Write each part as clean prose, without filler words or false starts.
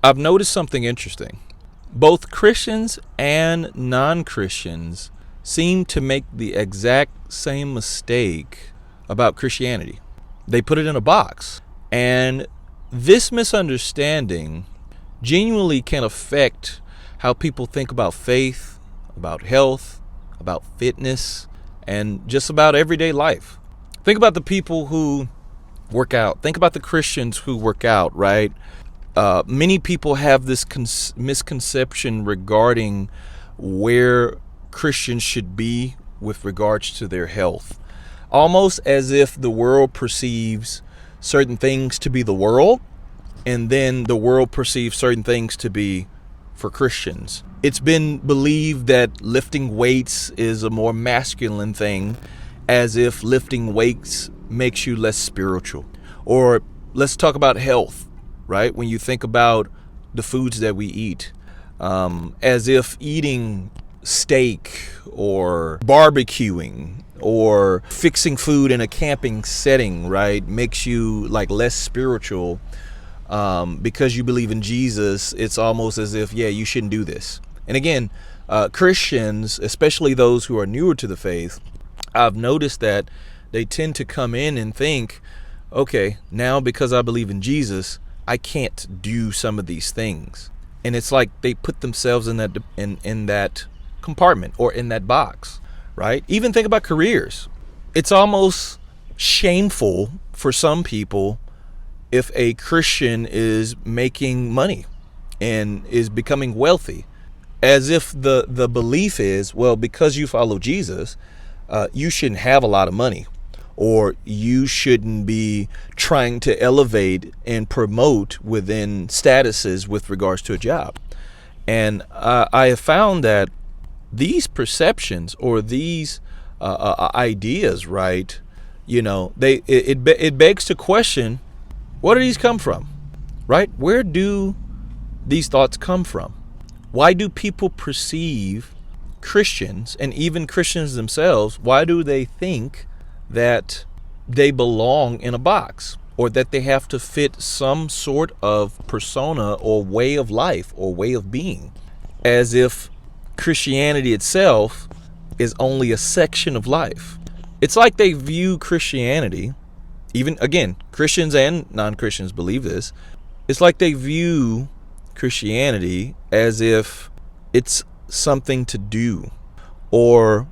I've noticed something interesting. Both Christians and non-Christians seem to make the exact same mistake about Christianity. They put it in a box. And this misunderstanding genuinely can affect how people think about faith, about health, about fitness, and just about everyday life. Think about the people who work out. Think about the Christians who work out, right? Many people have this misconception regarding where Christians should be with regards to their health. Almost as if the world perceives certain things to be the world, and then the world perceives certain things to be for Christians. It's been believed that lifting weights is a more masculine thing, as if lifting weights makes you less spiritual. Or let's talk about health, right? When you think about the foods that we eat, as if eating steak or barbecuing or fixing food in a camping setting, right, makes you like less spiritual. Because you believe in Jesus, it's almost as if, yeah, you shouldn't do this. And again, Christians, especially those who are newer to the faith, I've noticed that they tend to come in and think, okay, now because I believe in Jesus, I can't do some of these things. And it's like they put themselves in that compartment or in that box, right? Even think about careers. It's almost shameful for some people if a Christian is making money and is becoming wealthy, as if the belief is, well, because you follow Jesus, you shouldn't have a lot of money, or you shouldn't be trying to elevate and promote within statuses with regards to a job. And I have found that these perceptions or these ideas, right, it begs to question, where do these come from, right? Where do these thoughts come from? Why do people perceive Christians, and even Christians themselves, why do they think that they belong in a box, or that they have to fit some sort of persona or way of life or way of being, as if Christianity itself is only a section of life? It's like they view Christianity, even, again, Christians and non-Christians believe this, it's like they view Christianity as if it's something to do, or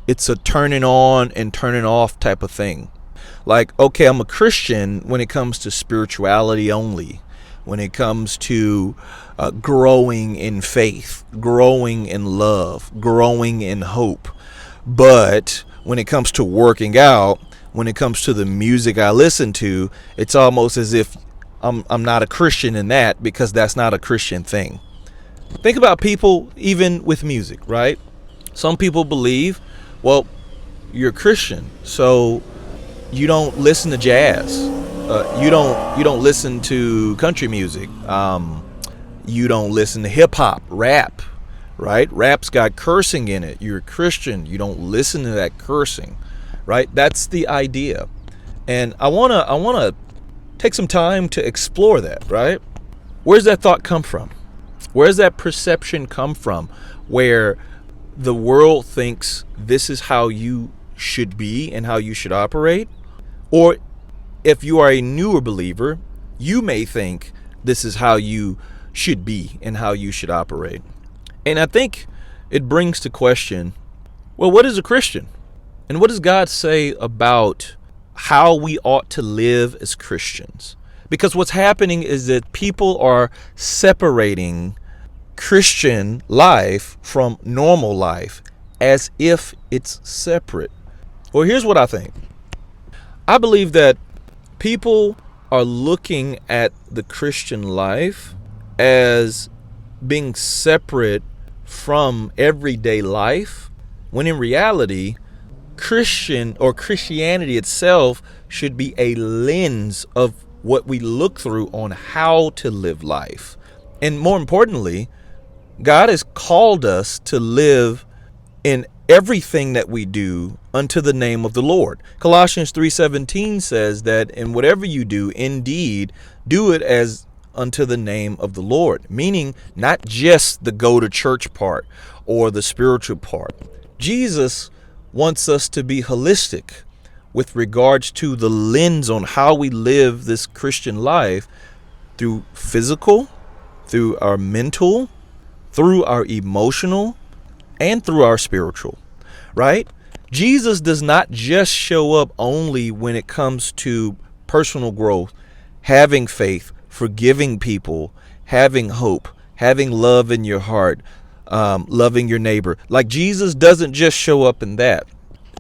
it's a turning on and turning off type of thing. Like, okay, I'm a Christian when it comes to spirituality only, when it comes to growing in faith, growing in love, growing in hope. But when it comes to working out, when it comes to the music I listen to, it's almost as if I'm not a Christian in that, because that's not a Christian thing. Think about people even with music, right? Some people believe, well, you're a Christian, so you don't listen to jazz. You don't listen to country music. You don't listen to hip hop, rap, right? Rap's got cursing in it. You're a Christian. You don't listen to that cursing, right? That's the idea. And I wanna take some time to explore that, right? Where's that thought come from? Where's that perception come from, where the world thinks this is how you should be and how you should operate? Or if you are a newer believer, you may think this is how you should be and how you should operate. And I think it brings to question, well, what is a Christian? And what does God say about how we ought to live as Christians? Because what's happening is that people are separating Christian life from normal life as if it's separate. Well, here's what I think. I believe that people are looking at the Christian life as being separate from everyday life, when in reality, Christian or Christianity itself should be a lens of what we look through on how to live life. And more importantly, God has called us to live in everything that we do unto the name of the Lord. Colossians 3:17 says that in whatever you do, indeed, do it as unto the name of the Lord, meaning not just the go to church part or the spiritual part. Jesus wants us to be holistic with regards to the lens on how we live this Christian life through physical, through our mental, through our emotional, and through our spiritual, right? Jesus does not just show up only when it comes to personal growth, having faith, forgiving people, having hope, having love in your heart, loving your neighbor. Like, Jesus doesn't just show up in that.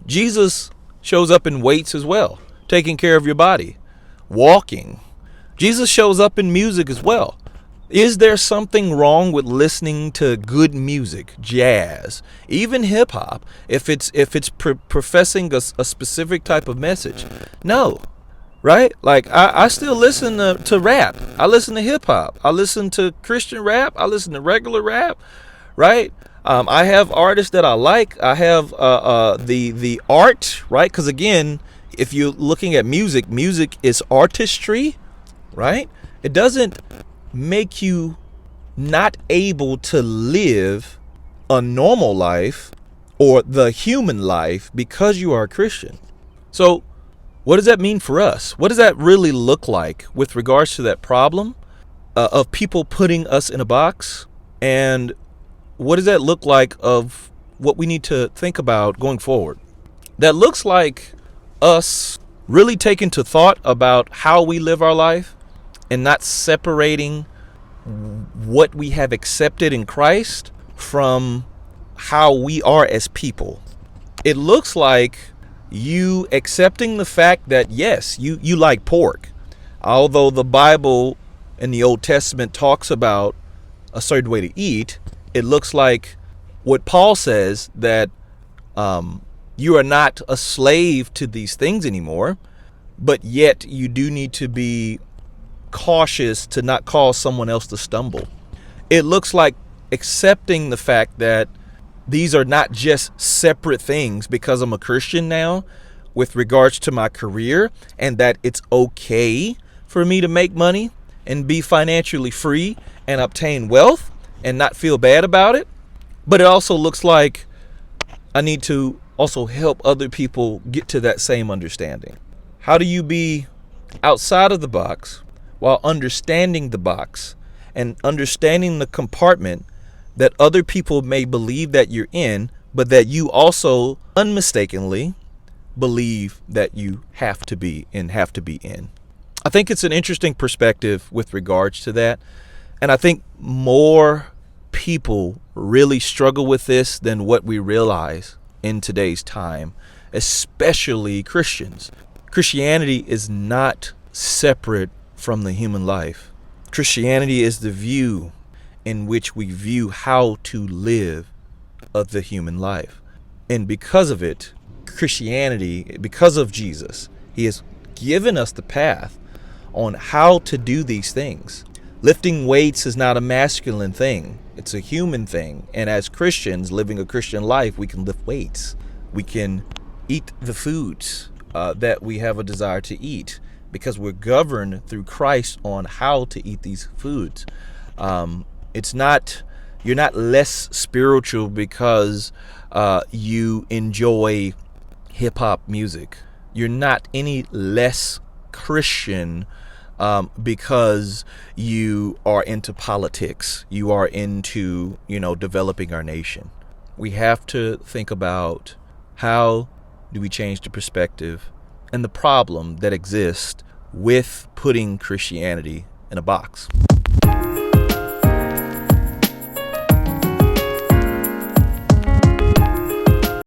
Jesus shows up in weights as well, taking care of your body, walking. Jesus shows up in music as well. Is there something wrong with listening to good music, jazz, even hip hop, if it's professing a specific type of message? No, right? Like, I still listen to rap. I listen to hip hop. I listen to Christian rap. I listen to regular rap, right? I have artists that I like. I have the art, right? Because again, if you're looking at music, music is artistry, right? It doesn't make you not able to live a normal life or the human life because you are a Christian. So what does that mean for us? What does that really look like with regards to that problem of people putting us in a box? And what does that look like of what we need to think about going forward? That looks like us really taking to thought about how we live our life and not separating what we have accepted in Christ from how we are as people. It looks like you accepting the fact that, yes, you like pork. Although the Bible in the Old Testament talks about a certain way to eat, it looks like what Paul says, that you are not a slave to these things anymore, but yet you do need to be cautious to not cause someone else to stumble. It looks like accepting the fact that these are not just separate things because I'm a Christian now with regards to my career, and that it's okay for me to make money and be financially free and obtain wealth and not feel bad about it. But it also looks like I need to also help other people get to that same understanding. How do you be outside of the box while understanding the box and understanding the compartment that other people may believe that you're in, but that you also unmistakably believe that you have to be in? I think it's an interesting perspective with regards to that. And I think more people really struggle with this than what we realize in today's time, especially Christians. Christianity is not separate from the human life. Christianity is the view in which we view how to live of the human life. And because of it, Christianity, because of Jesus, he has given us the path on how to do these things. Lifting weights is not a masculine thing. It's a human thing. And as Christians living a Christian life, we can lift weights. We can eat the foods that we have a desire to eat, because we're governed through Christ on how to eat these foods. It's not, you're not less spiritual because you enjoy hip hop music. You're not any less Christian because you are into politics. You are into, developing our nation. We have to think about how do we change the perspective and the problem that exists with putting Christianity in a box.